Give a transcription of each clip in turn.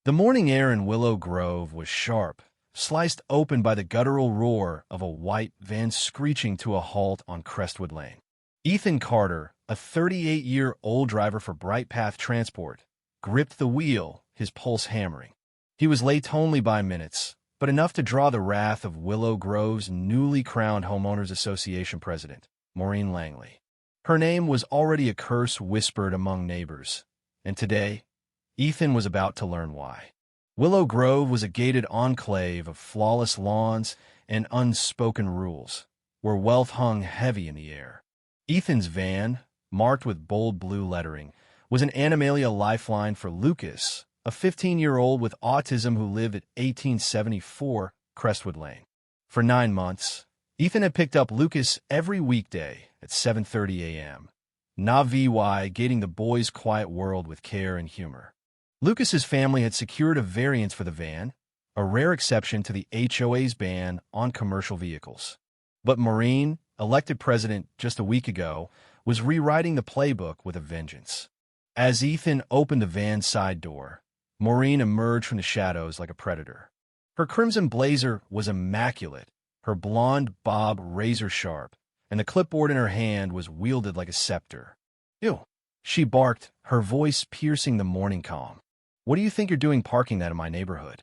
The morning air in Willow Grove was sharp, sliced open by the guttural roar of a white van screeching to a halt on Crestwood Lane. Ethan Carter, a 38-year-old driver for Bright Path Transport, gripped the wheel, his pulse hammering. He was late only by minutes, but enough to draw the wrath of Willow Grove's newly crowned Homeowners Association president, Maureen Langley. Her name was already a curse whispered among neighbors, and today, Ethan was about to learn why. Willow Grove was a gated enclave of flawless lawns and unspoken rules, where wealth hung heavy in the air. Ethan's van, marked with bold blue lettering, was an Animalia lifeline for Lucas, a 15-year-old with autism who lived at 1874 Crestwood Lane. For 9 months, Ethan had picked up Lucas every weekday at 7:30 a.m., Navi gating the boy's quiet world with care and humor. Lucas's family had secured a variance for the van, a rare exception to the HOA's ban on commercial vehicles. But Maureen, elected president just a week ago, was rewriting the playbook with a vengeance. As Ethan opened the van's side door, Maureen emerged from the shadows like a predator. Her crimson blazer was immaculate, her blonde bob razor-sharp, and the clipboard in her hand was wielded like a scepter. "Ew," she barked, her voice piercing the morning calm. "What do you think you're doing parking that in my neighborhood?"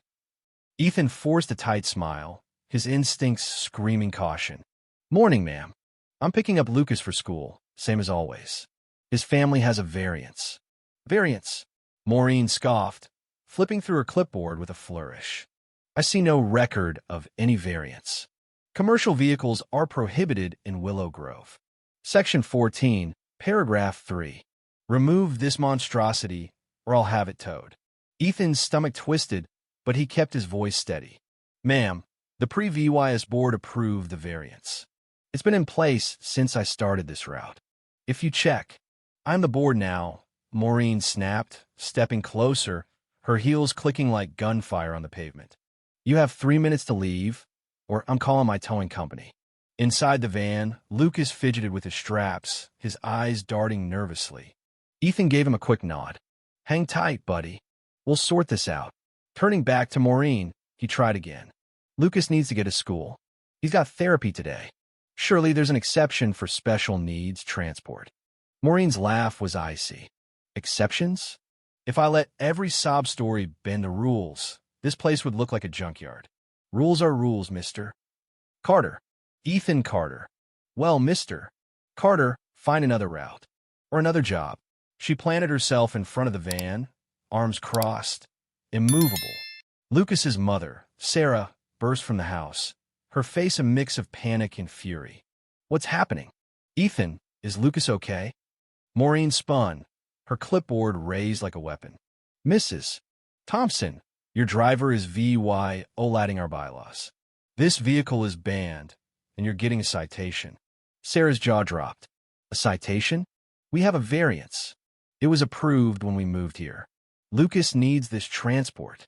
Ethan forced a tight smile, his instincts screaming caution. "Morning, ma'am. I'm picking up Lucas for school, same as always. His family has a variance." "Variance?" Maureen scoffed, flipping through her clipboard with a flourish. "I see no record of any variance. Commercial vehicles are prohibited in Willow Grove. Section 14, paragraph 3. Remove this monstrosity, or I'll have it towed." Ethan's stomach twisted, but he kept his voice steady. "Ma'am, the pre-VYS board approved the variance. It's been in place since I started this route. If you check, I'm the board now," Maureen snapped, stepping closer, her heels clicking like gunfire on the pavement. "You have 3 minutes to leave, or I'm calling my towing company." Inside the van, Lucas fidgeted with his straps, his eyes darting nervously. Ethan gave him a quick nod. "Hang tight, buddy. We'll sort this out." Turning back to Maureen, he tried again. "Lucas needs to get to school. He's got therapy today. Surely there's an exception for special needs transport." Maureen's laugh was icy. "Exceptions? If I let every sob story bend the rules, this place would look like a junkyard. Rules are rules, Mr. Carter." Ethan Carter. "Well, Mr. Carter, find another route. Or another job." She planted herself in front of the van, arms crossed, immovable. Lucas's mother, Sarah, burst from the house, her face a mix of panic and fury. "What's happening? Ethan, is Lucas okay?" Maureen spun, her clipboard raised like a weapon. "Mrs. Thompson, your driver is violating our bylaws. This vehicle is banned, and you're getting a citation." Sarah's jaw dropped. "A citation? We have a variance. It was approved when we moved here. Lucas needs this transport."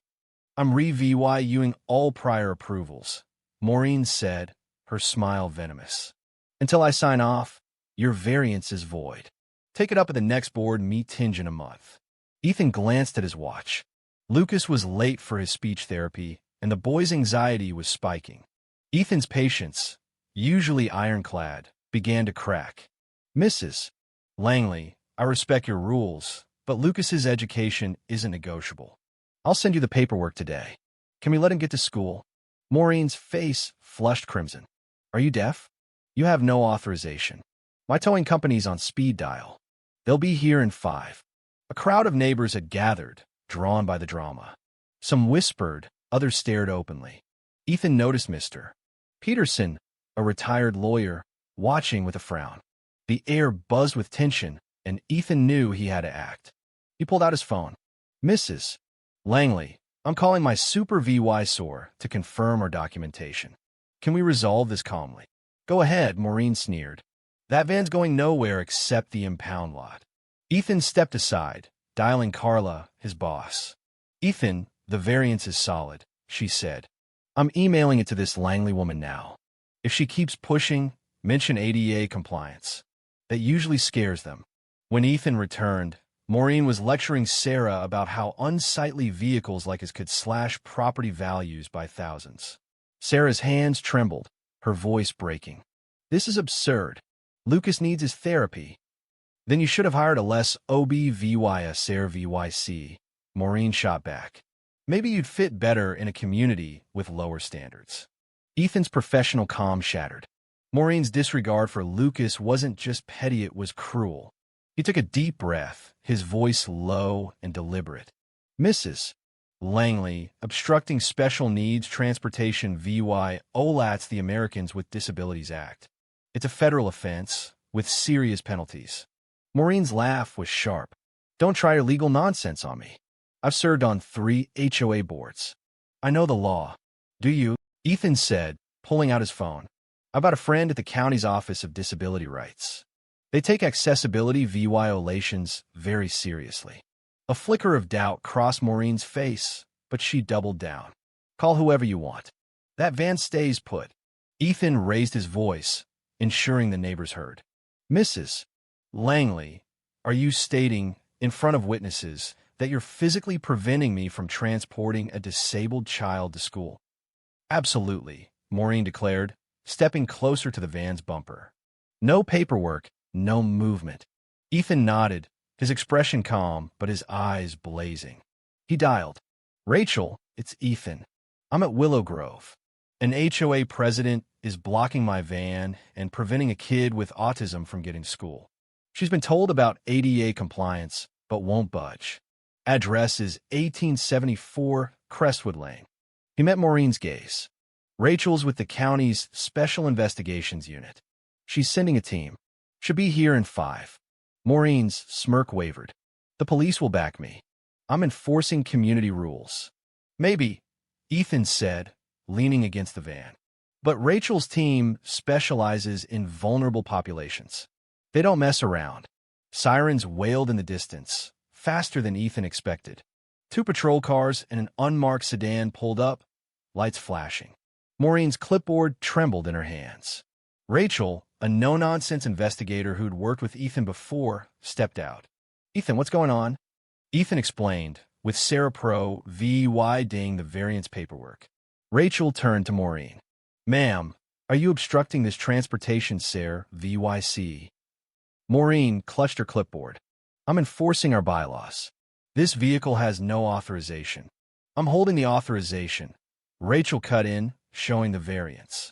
"I'm reviewing all prior approvals," Maureen said, her smile venomous. "Until I sign off, your variance is void. Take it up at the next board meeting in a month." Ethan glanced at his watch. Lucas was late for his speech therapy, and the boy's anxiety was spiking. Ethan's patience, usually ironclad, began to crack. "Mrs. Langley, I respect your rules, but Lucas's education isn't negotiable. I'll send you the paperwork today. Can we let him get to school?" Maureen's face flushed crimson. "Are you deaf? You have no authorization. My towing company's on speed dial. They'll be here in 5. A crowd of neighbors had gathered, drawn by the drama. Some whispered, others stared openly. Ethan noticed Mr. Peterson, a retired lawyer, watching with a frown. The air buzzed with tension, and Ethan knew he had to act. He pulled out his phone. "Mrs. Langley, I'm calling my supervisor to confirm our documentation. Can we resolve this calmly?" "Go ahead," Maureen sneered. "That van's going nowhere except the impound lot." Ethan stepped aside, dialing Carla, his boss. "Ethan, the variance is solid," she said. "I'm emailing it to this Langley woman now. If she keeps pushing, mention ADA compliance. That usually scares them." When Ethan returned, Maureen was lecturing Sarah about how unsightly vehicles like his could slash property values by thousands. Sarah's hands trembled, her voice breaking. This is absurd. Lucas needs his therapy. Then you should have hired a less OBVY Sarah VYC, Maureen shot back. Maybe you'd fit better in a community with lower standards. Ethan's professional calm shattered. Maureen's disregard for Lucas wasn't just petty, it was cruel. He took a deep breath, his voice low and deliberate. Mrs. Langley, obstructing special needs transportation VY OLAT's the Americans with Disabilities Act. It's a federal offense with serious penalties. Maureen's laugh was sharp. Don't try your legal nonsense on me. I've served on 3 HOA boards. I know the law. Do you? Ethan said, pulling out his phone. I've got a friend at the county's Office of Disability Rights. They take accessibility violations very seriously. A flicker of doubt crossed Maureen's face, but she doubled down. Call whoever you want. That van stays put. Ethan raised his voice, ensuring the neighbors heard. Mrs. Langley, are you stating, in front of witnesses, that you're physically preventing me from transporting a disabled child to school? Absolutely, Maureen declared, stepping closer to the van's bumper. No paperwork, no movement. Ethan nodded, his expression calm, but his eyes blazing. He dialed. Rachel, it's Ethan. I'm at Willow Grove. An HOA president is blocking my van and preventing a kid with autism from getting to school. She's been told about ADA compliance, but won't budge. Address is 1874 Crestwood Lane. He met Maureen's gaze. Rachel's with the county's Special Investigations Unit. She's sending a team. Should be here in 5. Maureen's smirk wavered. The police will back me. I'm enforcing community rules. Maybe, Ethan said, leaning against the van. But Rachel's team specializes in vulnerable populations. They don't mess around. Sirens wailed in the distance, faster than Ethan expected. 2 patrol cars and an unmarked sedan pulled up, lights flashing. Maureen's clipboard trembled in her hands. Rachel, a no-nonsense investigator who'd worked with Ethan before, stepped out. Ethan, what's going on? Ethan explained, with Sarah Pro VY-ing the variance paperwork. Rachel turned to Maureen. Ma'am, are you obstructing this transportation, Sarah VYC? Maureen clutched her clipboard. I'm enforcing our bylaws. This vehicle has no authorization. I'm holding the authorization. Rachel cut in, showing the variance.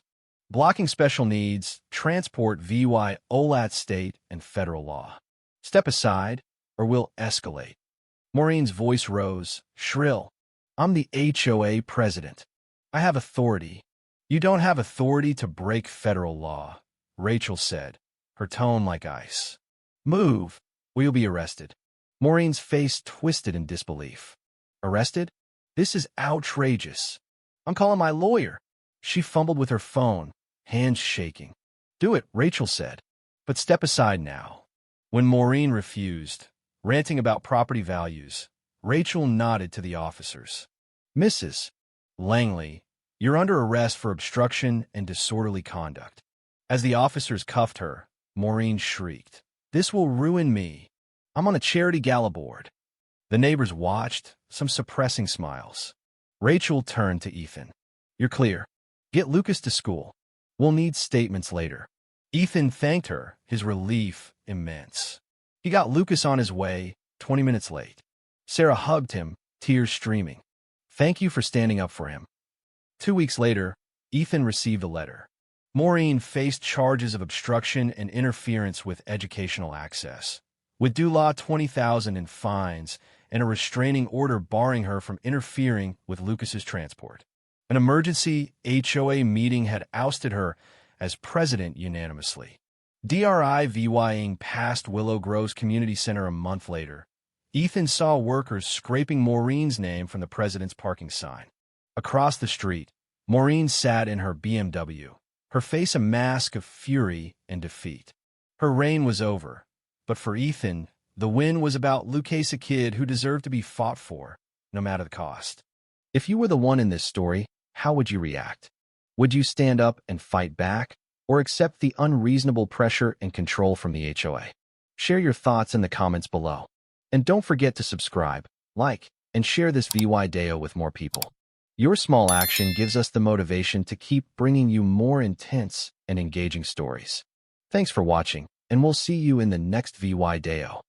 Blocking special needs, transport VY OLAT state and federal law. Step aside, or we'll escalate. Maureen's voice rose, shrill. I'm the HOA president. I have authority. You don't have authority to break federal law, Rachel said, her tone like ice. Move, or you'll be arrested. Maureen's face twisted in disbelief. Arrested? This is outrageous. I'm calling my lawyer. She fumbled with her phone, hands shaking. Do it, Rachel said. But step aside now. When Maureen refused, ranting about property values, Rachel nodded to the officers. Mrs. Langley, you're under arrest for obstruction and disorderly conduct. As the officers cuffed her, Maureen shrieked. This will ruin me. I'm on a charity gala board. The neighbors watched, some suppressing smiles. Rachel turned to Ethan. You're clear. Get Lucas to school. We'll need statements later. Ethan thanked her, his relief immense. He got Lucas on his way, 20 minutes late. Sarah hugged him, tears streaming. Thank you for standing up for him. 2 weeks later, Ethan received a letter. Maureen faced charges of obstruction and interference with educational access, with due law $20,000 in fines and a restraining order barring her from interfering with Lucas's transport. An emergency HOA meeting had ousted her as president unanimously. DRI VYing past Willow Grove's Community Center a month later. Ethan saw workers scraping Maureen's name from the president's parking sign. Across the street, Maureen sat in her BMW, her face a mask of fury and defeat. Her reign was over, but for Ethan, the win was about Lucas, a kid who deserved to be fought for, no matter the cost. If you were the one in this story, how would you react? Would you stand up and fight back, or accept the unreasonable pressure and control from the HOA? Share your thoughts in the comments below. And don't forget to subscribe, like, and share this VY Deo with more people. Your small action gives us the motivation to keep bringing you more intense and engaging stories. Thanks for watching, and we'll see you in the next VY Deo.